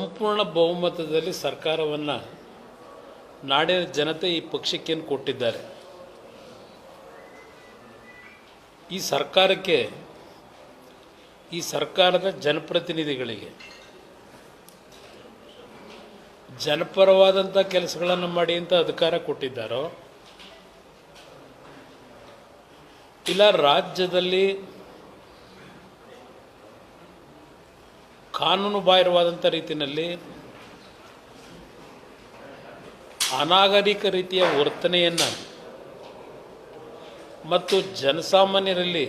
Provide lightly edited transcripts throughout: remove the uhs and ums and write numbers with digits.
ಸಂಪೂರ್ಣ ಬಹುಮತದಲ್ಲಿ ಸರ್ಕಾರವನ್ನು ನಾಡಿನ ಜನತೆ ಈ ಪಕ್ಷಕ್ಕೇನು ಕೊಟ್ಟಿದ್ದಾರೆ. ಈ ಸರ್ಕಾರಕ್ಕೆ, ಈ ಸರ್ಕಾರದ ಜನಪ್ರತಿನಿಧಿಗಳಿಗೆ ಜನಪರವಾದಂಥ ಕೆಲಸಗಳನ್ನು ಮಾಡಿ ಅಂತ ಅಧಿಕಾರ ಕೊಟ್ಟಿದ್ದಾರೋ, ಇಲ್ಲ ರಾಜ್ಯದಲ್ಲಿ ಕಾನೂನು ಬಾಹಿರವಾದಂಥ ರೀತಿಯಲ್ಲಿ ಅನಾಗರಿಕ ರೀತಿಯ ವರ್ತನೆಯನ್ನು ಮತ್ತು ಜನಸಾಮಾನ್ಯರಲ್ಲಿ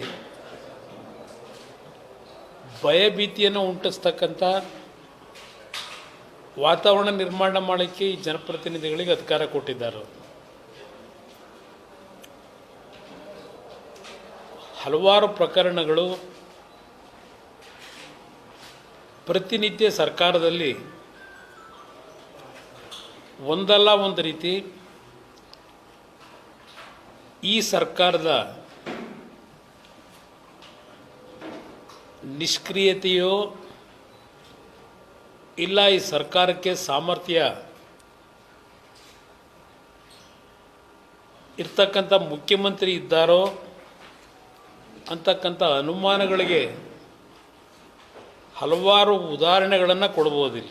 ಭಯಭೀತಿಯನ್ನು ಉಂಟಿಸ್ತಕ್ಕಂಥ ವಾತಾವರಣ ನಿರ್ಮಾಣ ಮಾಡಲಿಕ್ಕೆ ಈ ಜನಪ್ರತಿನಿಧಿಗಳಿಗೆ ಅಧಿಕಾರ ಕೊಟ್ಟಿದ್ದಾರೆ. ಹಲವಾರು ಪ್ರಕರಣಗಳು ಪ್ರತಿನಿತ್ಯ ಸರ್ಕಾರದಲ್ಲಿ ಒಂದಲ್ಲ ಒಂದು ರೀತಿ ಈ ಸರ್ಕಾರದ ನಿಷ್ಕ್ರಿಯತೆಯೋ ಇಲ್ಲ ಈ ಸರ್ಕಾರಕ್ಕೆ ಸಾಮರ್ಥ್ಯ ಇರ್ತಕ್ಕಂಥ ಮುಖ್ಯಮಂತ್ರಿ ಇದ್ದಾರೋ ಅಂತಕ್ಕಂಥ ಅನುಮಾನಗಳಿಗೆ ಹಲವಾರು ಉದಾಹರಣೆಗಳನ್ನು ಕೊಡ್ಬೋದಿಲ್ಲ.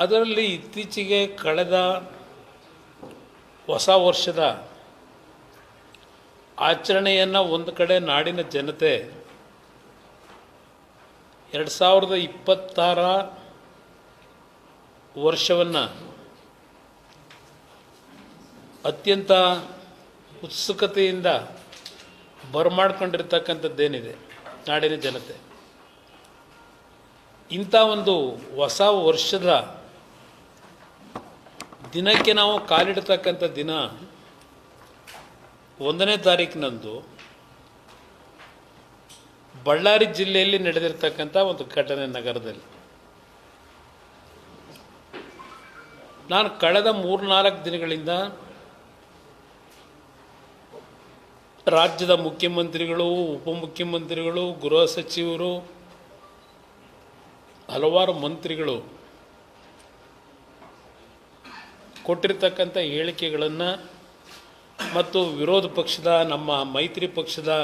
ಅದರಲ್ಲಿ ಇತ್ತೀಚೆಗೆ ಕಳೆದ ಹೊಸ ವರ್ಷದ ಆಚರಣೆಯನ್ನು ಒಂದು ಕಡೆ ನಾಡಿನ ಜನತೆ 2026 ವರ್ಷವನ್ನು ಅತ್ಯಂತ ಉತ್ಸುಕತೆಯಿಂದ ಬರಮಾಡ್ಕೊಂಡಿರ್ತಕ್ಕಂಥದ್ದೇನಿದೆ ನಾಡಿನ ಜನತೆ. ಇಂಥ ಒಂದು ಹೊಸ ವರ್ಷದ ದಿನಕ್ಕೆ ನಾವು ಕಾಲಿಡ್ತಕ್ಕಂಥ ದಿನ 1ನೇ ತಾರೀಕಿನಂದು ಬಳ್ಳಾರಿ ಜಿಲ್ಲೆಯಲ್ಲಿ ನಡೆದಿರ್ತಕ್ಕಂಥ ಒಂದು ಘಟನೆ ನಗರದಲ್ಲಿ. ನಾನು ಕಳೆದ 3-4 ದಿನಗಳಿಂದ ರಾಜ್ಯದ ಮುಖ್ಯಮಂತ್ರಿಗಳು, ಉಪಮುಖ್ಯಮಂತ್ರಿಗಳು, ಗೃಹ ಸಚಿವರು, ಹಲವಾರು ಮಂತ್ರಿಗಳು ಕೊಟ್ಟಿರ್ತಕ್ಕಂಥ ಹೇಳಿಕೆಗಳನ್ನು ಮತ್ತು ವಿರೋಧ ಪಕ್ಷದ ನಮ್ಮ ಮೈತ್ರಿ ಪಕ್ಷದ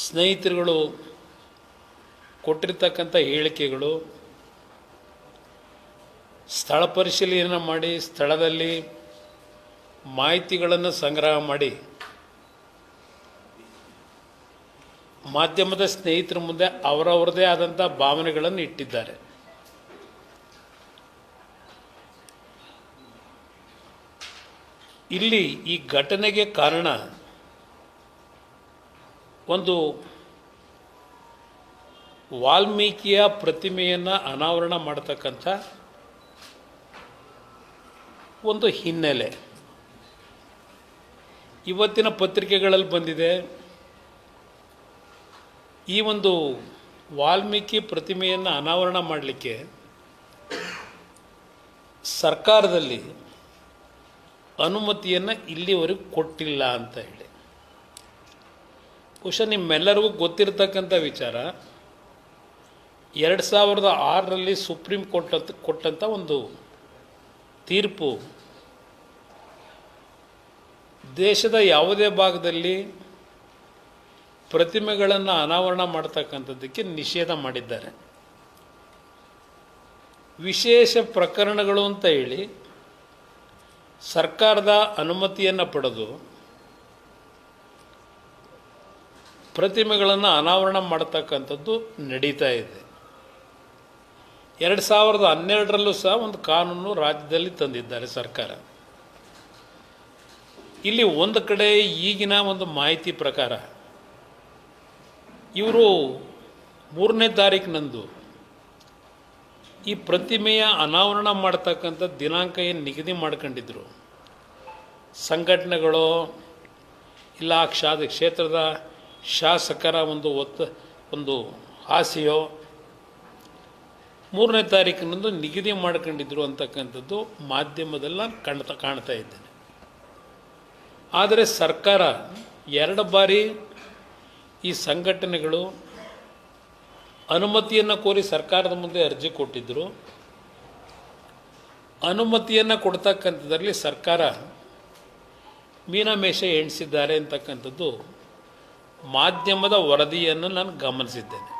ಸ್ನೇಹಿತರುಗಳು ಕೊಟ್ಟಿರ್ತಕ್ಕಂಥ ಹೇಳಿಕೆಗಳು, ಸ್ಥಳ ಪರಿಶೀಲನೆ ಮಾಡಿ ಸ್ಥಳದಲ್ಲಿ ಮಾಹಿತಿಗಳನ್ನು ಸಂಗ್ರಹ ಮಾಡಿ ಮಾಧ್ಯಮದ ಸ್ನೇಹಿತರ ಮುಂದೆ ಅವರವರದೇ ಆದಂಥ ಭಾವನೆಗಳನ್ನು ಇಟ್ಟಿದ್ದಾರೆ. ಇಲ್ಲಿ ಈ ಘಟನೆಗೆ ಕಾರಣ ಒಂದು ವಾಲ್ಮೀಕಿಯ ಪ್ರತಿಮೆಯನ್ನು ಅನಾವರಣ ಮಾಡತಕ್ಕಂಥ ಒಂದು ಹಿನ್ನೆಲೆ ಇವತ್ತಿನ ಪತ್ರಿಕೆಗಳಲ್ಲಿ ಬಂದಿದೆ. ಈ ಒಂದು ವಾಲ್ಮೀಕಿ ಪ್ರತಿಮೆಯನ್ನು ಅನಾವರಣ ಮಾಡಲಿಕ್ಕೆ ಸರ್ಕಾರದಲ್ಲಿ ಅನುಮತಿಯನ್ನು ಇಲ್ಲಿವರೆಗೂ ಕೊಟ್ಟಿಲ್ಲ ಅಂತ ಹೇಳಿ. ಬಹುಶಃ ನಿಮ್ಮೆಲ್ಲರಿಗೂ ಗೊತ್ತಿರತಕ್ಕಂಥ ವಿಚಾರ, 2006ರಲ್ಲಿ ಸುಪ್ರೀಂ ಕೋರ್ಟ್ ಕೊಟ್ಟಂಥ ಒಂದು ತೀರ್ಪು ದೇಶದ ಯಾವುದೇ ಭಾಗದಲ್ಲಿ ಪ್ರತಿಮೆಗಳನ್ನು ಅನಾವರಣ ಮಾಡ್ತಕ್ಕಂಥದ್ದಕ್ಕೆ ನಿಷೇಧ ಮಾಡಿದ್ದಾರೆ. ವಿಶೇಷ ಪ್ರಕರಣಗಳು ಅಂತ ಹೇಳಿ ಸರ್ಕಾರದ ಅನುಮತಿಯನ್ನು ಪಡೆದು ಪ್ರತಿಮೆಗಳನ್ನು ಅನಾವರಣ ಮಾಡತಕ್ಕಂಥದ್ದು ನಡೀತಾ ಇದೆ. 2012ರಲ್ಲೂ ಸಹ ಒಂದು ಕಾನೂನು ರಾಜ್ಯದಲ್ಲಿ ತಂದಿದ್ದಾರೆ ಸರ್ಕಾರ. ಇಲ್ಲಿ ಒಂದು ಕಡೆ ಈಗಿನ ಒಂದು ಮಾಹಿತಿ ಪ್ರಕಾರ ಇವರು 3ನೇ ತಾರೀಕಿನಂದು ಈ ಪ್ರತಿಮೆಯ ಅನಾವರಣ ಮಾಡ್ತಕ್ಕಂಥ ದಿನಾಂಕ ಏನು ನಿಗದಿ ಮಾಡ್ಕೊಂಡಿದ್ರು, ಸಂಘಟನೆಗಳು ಇಲ್ಲ ಕ್ಷೇತ್ರದ ಶಾಸಕರ ಒಂದು ಆಸೆಯೋ 3ನೇ ತಾರೀಕಿನಂದು ನಿಗದಿ ಮಾಡ್ಕೊಂಡಿದ್ರು ಅಂತಕ್ಕಂಥದ್ದು ಮಾಧ್ಯಮದಲ್ಲಿ ಕಾಣ್ತಾ ಇದ್ದೇನೆ. ಆದರೆ ಸರ್ಕಾರ 2 ಬಾರಿ ಈ ಸಂಘಟನೆಗಳು ಅನುಮತಿಯನ್ನು ಕೋರಿ ಸರ್ಕಾರದ ಮುಂದೆ ಅರ್ಜಿ ಕೊಟ್ಟಿದ್ದರು. ಅನುಮತಿಯನ್ನು ಕೊಡ್ತಕ್ಕಂಥದ್ರಲ್ಲಿ ಸರ್ಕಾರ ಮೀನಮೇಷ ಎಣಿಸಿದ್ದಾರೆ ಅಂತಕ್ಕಂಥದ್ದು ಮಾಧ್ಯಮದ ವರದಿಯನ್ನು ನಾನು ಗಮನಿಸಿದ್ದೇನೆ.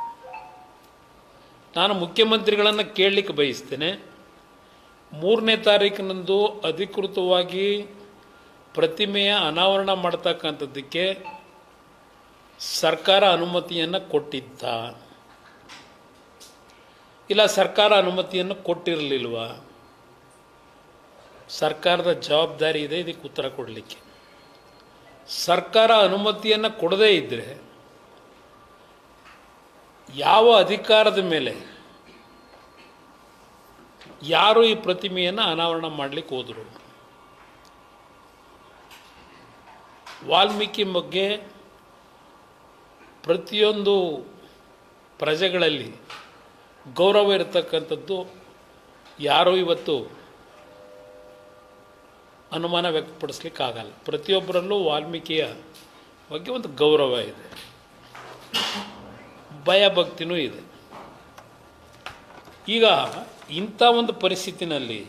ನಾನು ಮುಖ್ಯಮಂತ್ರಿಗಳನ್ನು ಕೇಳಲಿಕ್ಕೆ ಬಯಸ್ತೇನೆ. 3ನೇ ತಾರೀಕಿನಂದು ಅಧಿಕೃತವಾಗಿ ಪ್ರತಿಮೆಯ ಅನಾವರಣ ಮಾಡ್ತಕ್ಕಂಥದ್ದಕ್ಕೆ ಸರ್ಕಾರ ಅನುಮತಿಯನ್ನು ಕೊಟ್ಟಿದ್ದ, ಇಲ್ಲ ಸರ್ಕಾರ ಅನುಮತಿಯನ್ನು ಕೊಟ್ಟಿರಲಿಲ್ವ? ಸರ್ಕಾರದ ಜವಾಬ್ದಾರಿ ಇದೆ ಇದಕ್ಕೆ ಉತ್ತರ ಕೊಡಲಿಕ್ಕೆ. ಸರ್ಕಾರ ಅನುಮತಿಯನ್ನು ಕೊಡದೇ ಇದ್ದರೆ ಯಾವ ಅಧಿಕಾರದ ಮೇಲೆ ಯಾರು ಈ ಪ್ರತಿಮೆಯನ್ನು ಅನಾವರಣ ಮಾಡಲಿಕ್ಕೆ ಹೋದರು? ವಾಲ್ಮೀಕಿ ಬಗ್ಗೆ ಪ್ರತಿಯೊಂದು ಪ್ರಜೆಗಳಲ್ಲಿ ಗೌರವ ಇರತಕ್ಕಂಥದ್ದು ಯಾರೂ ಇವತ್ತು ಅನುಮಾನ ವ್ಯಕ್ತಪಡಿಸ್ಲಿಕ್ಕಾಗಲ್ಲ. ಪ್ರತಿಯೊಬ್ಬರಲ್ಲೂ ವಾಲ್ಮೀಕಿಯ ಬಗ್ಗೆ ಒಂದು ಗೌರವ ಇದೆ, ಭಯಭಕ್ತಿನೂ ಇದೆ. ಈಗ ಇಂಥ ಒಂದು ಪರಿಸ್ಥಿತಿನಲ್ಲಿ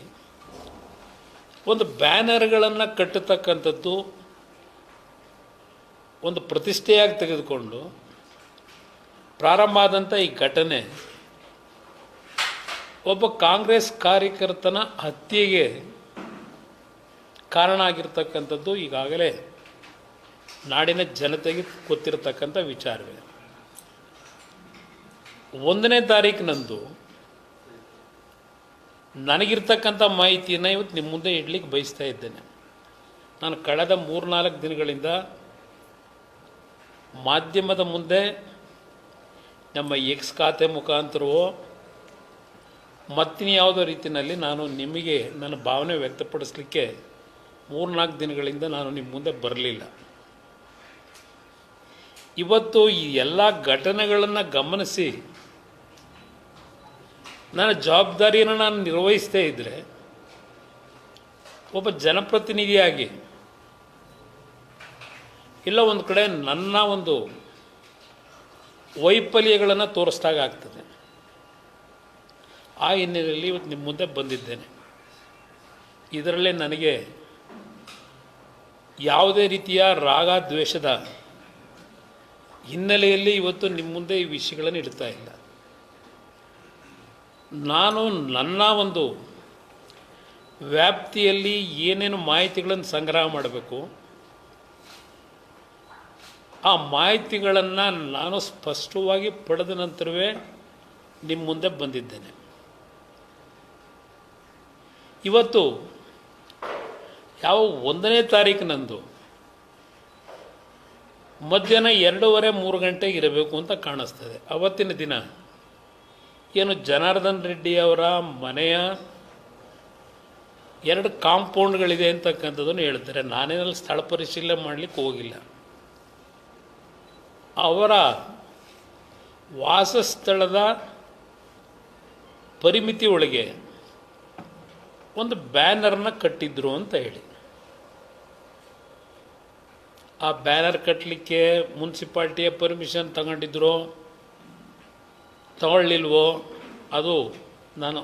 ಒಂದು ಬ್ಯಾನರ್ಗಳನ್ನು ಕಟ್ಟತಕ್ಕಂಥದ್ದು ಒಂದು ಪ್ರತಿಷ್ಠೆಯಾಗಿ ತೆಗೆದುಕೊಂಡು ಪ್ರಾರಂಭ ಆದಂಥ ಈ ಘಟನೆ ಒಬ್ಬ ಕಾಂಗ್ರೆಸ್ ಕಾರ್ಯಕರ್ತನ ಹತ್ಯೆಗೆ ಕಾರಣ ಆಗಿರ್ತಕ್ಕಂಥದ್ದು ಈಗಾಗಲೇ ನಾಡಿನ ಜನತೆಗೆ ಗೊತ್ತಿರತಕ್ಕಂಥ ವಿಚಾರವೇ. 1ನೇ ತಾರೀಕಿನಂದು ನನಗಿರ್ತಕ್ಕಂಥ ಮಾಹಿತಿಯನ್ನು ಇವತ್ತು ನಿಮ್ಮ ಮುಂದೆ ಇಡಲಿಕ್ಕೆ ಬಯಸ್ತಾ ಇದ್ದೇನೆ. ನಾನು ಕಳೆದ 3-4 ದಿನಗಳಿಂದ ಮಾಧ್ಯಮದ ಮುಂದೆ ನಮ್ಮ ಎಕ್ಸ್ ಖಾತೆ ಮುಖಾಂತರವೋ ಮತ್ತಿನ್ಯಾವುದೋ ರೀತಿಯಲ್ಲಿ ನಾನು ನಿಮಗೆ ನನ್ನ ಭಾವನೆ ವ್ಯಕ್ತಪಡಿಸಲಿಕ್ಕೆ 3-4 ದಿನಗಳಿಂದ ನಾನು ನಿಮ್ಮ ಮುಂದೆ ಬರಲಿಲ್ಲ. ಇವತ್ತು ಈ ಎಲ್ಲ ಘಟನೆಗಳನ್ನು ಗಮನಿಸಿ ನನ್ನ ಜವಾಬ್ದಾರಿಯನ್ನು ನಾನು ನಿರ್ವಹಿಸ್ತೇ ಇದ್ದರೆ ಒಬ್ಬ ಜನಪ್ರತಿನಿಧಿಯಾಗಿ ಇಲ್ಲ ಒಂದು ಕಡೆ ನನ್ನ ಒಂದು ವೈಫಲ್ಯಗಳನ್ನು ತೋರಿಸ್ದಾಗ ಆಗ್ತದೆ. ಆ ಹಿನ್ನೆಲೆಯಲ್ಲಿ ಇವತ್ತು ನಿಮ್ಮ ಮುಂದೆ ಬಂದಿದ್ದೇನೆ. ಇದರಲ್ಲೇ ನನಗೆ ಯಾವುದೇ ರೀತಿಯ ರಾಗ ದ್ವೇಷದ ಹಿನ್ನೆಲೆಯಲ್ಲಿ ಇವತ್ತು ನಿಮ್ಮ ಮುಂದೆ ಈ ವಿಷಯಗಳನ್ನು ಇಡ್ತಾ ಇಲ್ಲ. ನಾನು ನನ್ನ ಒಂದು ವ್ಯಾಪ್ತಿಯಲ್ಲಿ ಏನೇನು ಮಾಹಿತಿಗಳನ್ನು ಸಂಗ್ರಹ ಮಾಡಬೇಕು ಆ ಮಾಹಿತಿಗಳನ್ನು ನಾನು ಸ್ಪಷ್ಟವಾಗಿ ಪಡೆದ ನಂತರವೇ ನಿಮ್ಮ ಮುಂದೆ ಬಂದಿದ್ದೇನೆ. ಇವತ್ತು ಯಾವ 1ನೇ ತಾರೀಕಿನಂದು ಮಧ್ಯಾಹ್ನ 2:30-3 ಗಂಟೆಗೆ ಇರಬೇಕು ಅಂತ ಕಾಣಿಸ್ತದೆ. ಅವತ್ತಿನ ದಿನ ಏನು ಜನಾರ್ದನ್ ರೆಡ್ಡಿ ಅವರ ಮನೆಯ 2 ಕಾಂಪೌಂಡ್ಗಳಿದೆ ಅಂತಕ್ಕಂಥದ್ದನ್ನು ಹೇಳ್ತಾರೆ. ನಾನೇನಲ್ಲಿ ಸ್ಥಳ ಪರಿಶೀಲನೆ ಮಾಡಲಿಕ್ಕೆ ಹೋಗಿಲ್ಲ. ಅವರ ವಾಸಸ್ಥಳದ ಪರಿಮಿತಿ ಒಳಗೆ ಒಂದು ಬ್ಯಾನರ್ನ ಕಟ್ಟಿದ್ರು ಅಂತ ಹೇಳಿ, ಆ ಬ್ಯಾನರ್ ಕಟ್ಟಲಿಕ್ಕೆ ಮುನ್ಸಿಪಾಲ್ಟಿಯ ಪರ್ಮಿಷನ್ ತಗೊಂಡಿದ್ರು ತಗೊಳ್ಳಿಲ್ವೋ ಅದು ನಾನು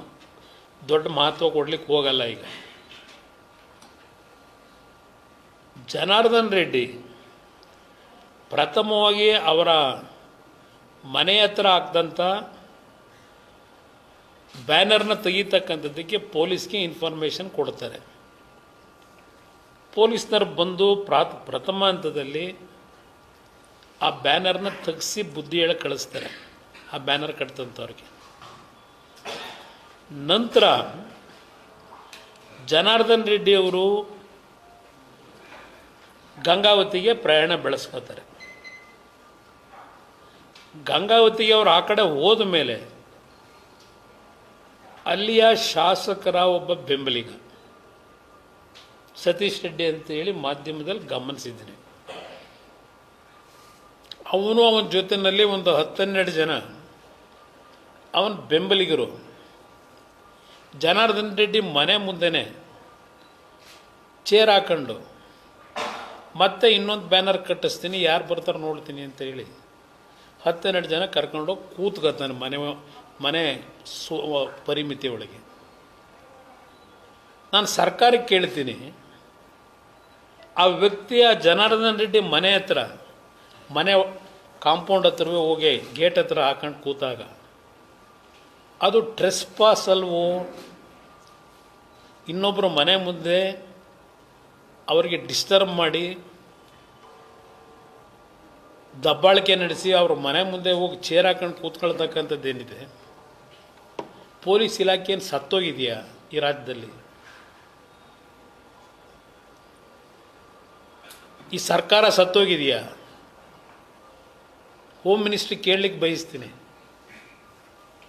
ದೊಡ್ಡ ಮಹತ್ವ ಕೊಡಲಿಕ್ಕೆ ಹೋಗಲ್ಲ. ಈಗ ಜನಾರ್ದನ್ ರೆಡ್ಡಿ ಪ್ರಥಮವಾಗಿ ಅವರ ಮನೆ ಹತ್ರ ಹಾಕಿದಂಥ ಬ್ಯಾನರ್ನ ತೆಗೀತಕ್ಕಂಥದ್ದಕ್ಕೆ ಪೊಲೀಸ್ಗೆ ಇನ್ಫಾರ್ಮೇಷನ್ ಕೊಡ್ತಾರೆ. ಪೊಲೀಸ್ನರು ಬಂದು ಪ್ರಥಮ ಹಂತದಲ್ಲಿ ಆ ಬ್ಯಾನರ್ನ ತೆಗೆಸಿ ಬುದ್ಧಿ ಹೇಳಿ ಕಳಿಸ್ತಾರೆ ಆ ಬ್ಯಾನರ್ ಕಟ್ತಂಥವ್ರಿಗೆ. ನಂತರ ಜನಾರ್ದನ್ ರೆಡ್ಡಿ ಅವರು ಗಂಗಾವತಿಗೆ ಪ್ರಯಾಣ ಬೆಳೆಸ್ಕೋತಾರೆ. ಗಂಗಾವತಿಗೆ ಅವರು ಆ ಕಡೆ ಹೋದ ಮೇಲೆ ಅಲ್ಲಿಯ ಶಾಸಕರ ಒಬ್ಬ ಬೆಂಬಲಿಗ ಸತೀಶ್ ರೆಡ್ಡಿ ಅಂತೇಳಿ ಮಾಧ್ಯಮದಲ್ಲಿ ಗಮನಿಸಿದ್ದೀನಿ. ಅವನು ಅವನ ಜೊತೆಯಲ್ಲಿ ಒಂದು 10-12 ಜನ ಅವನ ಬೆಂಬಲಿಗರು ಜನಾರ್ದನ್ ರೆಡ್ಡಿ ಮನೆ ಮುಂದೆನೇ ಚೇರ್ ಹಾಕೊಂಡು ಮತ್ತೆ ಇನ್ನೊಂದು ಬ್ಯಾನರ್ ಕಟ್ಟಿಸ್ತೀನಿ, ಯಾರು ಬರ್ತಾರೆ ನೋಡ್ತೀನಿ ಅಂತ ಹೇಳಿ 10-12 ಜನ ಕರ್ಕೊಂಡೋಗಿ ಕೂತ್ಕೊತಾನೆ ಮನೆ ಪರಿಮಿತಿ ಒಳಗೆ. ನಾನು ಸರ್ಕಾರಕ್ಕೆ ಕೇಳ್ತೀನಿ, ಆ ವ್ಯಕ್ತಿಯ ಜನಾರ್ದನ್ ರೆಡ್ಡಿ ಮನೆ ಹತ್ರ, ಮನೆ ಕಾಂಪೌಂಡ್ ಹತ್ರವೇ ಹೋಗಿ ಗೇಟ್ ಹತ್ರ ಹಾಕೊಂಡು ಕೂತಾಗ ಅದು ಟ್ರೆಸ್ ಪಾಸ್ ಅಲ್ವೋ? ಇನ್ನೊಬ್ಬರು ಮನೆ ಮುಂದೆ ಅವರಿಗೆ ಡಿಸ್ಟರ್ಬ್ ಮಾಡಿ ದಬ್ಬಾಳಿಕೆ ನಡೆಸಿ ಅವ್ರ ಮನೆ ಮುಂದೆ ಹೋಗಿ ಚೇರ್ ಹಾಕೊಂಡು ಕೂತ್ಕೊಳ್ತಕ್ಕಂಥದ್ದೇನಿದೆ, ಪೊಲೀಸ್ ಇಲಾಖೆ ಏನು ಸತ್ತೋಗಿದೆಯಾ ಈ ರಾಜ್ಯದಲ್ಲಿ? ಈ ಸರ್ಕಾರ ಸತ್ತೋಗಿದೆಯಾ? ಹೋಮ್ ಮಿನಿಸ್ಟ್ರಿ ಕೇಳಲಿಕ್ಕೆ ಬಯಸ್ತೀನಿ.